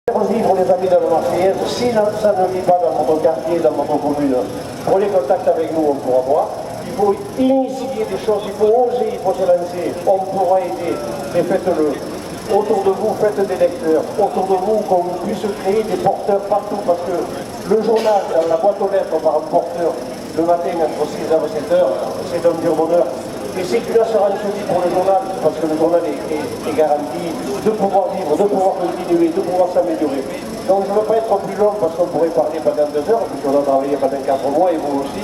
Vivre les amis de la Marseillaise, si ça ne vit pas dans votre quartier, dans votre commune, prenez contact avec nous, on pourra voir. Il faut initier des choses, il faut oser, il faut se lancer, on pourra aider, et faites-le. Autour de vous, faites des lecteurs, autour de vous, qu'on puisse créer des porteurs partout, parce que le journal, la boîte aux lettres par un porteur, le matin entre 6h et 7h, c'est un dur bonheur. Et c'est une assurance vie pour le journal, parce que le journal est garanti de pouvoir vivre, de pouvoir continuer, de pouvoir s'améliorer. Donc je ne veux pas être plus long parce qu'on pourrait parler pendant 2 heures, puisqu'on a travaillé pendant 4 mois et vous aussi.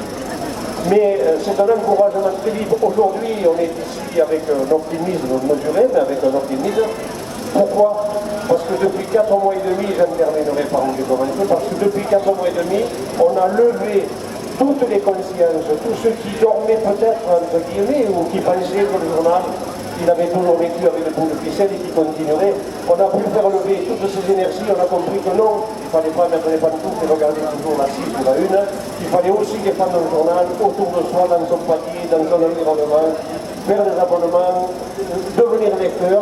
Mais c'est un encouragement très libre. Aujourd'hui, on est ici avec un optimisme mesuré, mais avec un optimisme. Pourquoi? Parce que depuis 4 mois et demi, j'en terminerai par où j'ai commencé, parce que depuis 4 mois et demi, on a levé toutes les consciences, tous ceux qui dormaient peut-être, entre guillemets, ou qui pensaient que le journal, il avait toujours vécu avec le bout de ficelle et qui continuerait. On a pu faire lever toutes ces énergies, on a compris que non, il ne fallait pas mettre les pantoufles et regarder toujours la cible ou la une, il fallait aussi défendre un journal autour de soi, dans son palier, dans son environnement, faire des abonnements, devenir lecteur,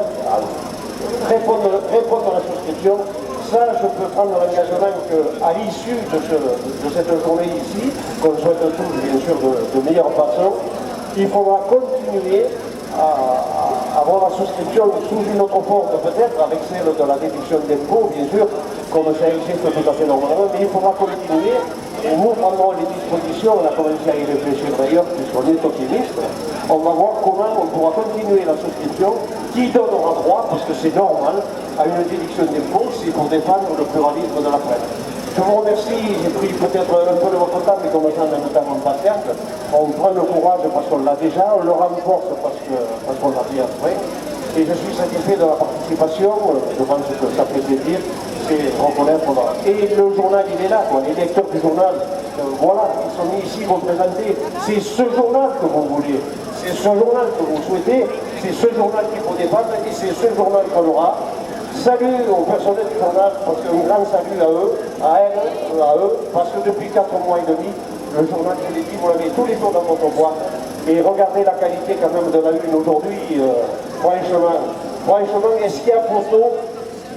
répondre à la souscription. Ça, je peux prendre l'engagement qu'à l'issue de cette journée ici, qu'on souhaite tous, bien sûr, de meilleure façon, il faudra continuer à avoir la souscription sous une autre forme, peut-être, avec celle de la déduction d'impôts, bien sûr, comme ça existe tout à fait normalement, mais il faudra continuer. Et nous prendrons les dispositions, on a commencé à y réfléchir d'ailleurs, puisqu'on est optimiste. On va voir comment on pourra continuer la souscription qui donnera droit, parce que c'est normal, à une déduction d'impôts, c'est pour défendre le pluralisme de la presse. Je vous remercie, j'ai pris peut-être un peu de votre temps, mais comme ça en même temps on patiente, on prend le courage parce qu'on l'a déjà, on le renforce parce qu'on l'a bien après. Et je suis satisfait de la participation, je pense que ça fait plaisir, c'est reconnaître. Et le journal, il est là, quoi. Les lecteurs du journal, voilà, ils sont mis ici représentés. C'est ce journal que vous voulez, c'est ce journal que vous souhaitez, c'est ce journal qu'il faut défendre et c'est ce journal qu'on aura. Salut au personnel du journal, parce qu'un grand salut à eux, à elles, à eux, parce que depuis 4 mois et demi, le journal, je l'ai dit, vous l'avez tous les jours dans votre boîte. Et regardez la qualité quand même de la une aujourd'hui, franchement, est-ce qu'il y a photo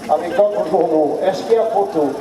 avec d'autres journaux? Est-ce qu'il y a photo?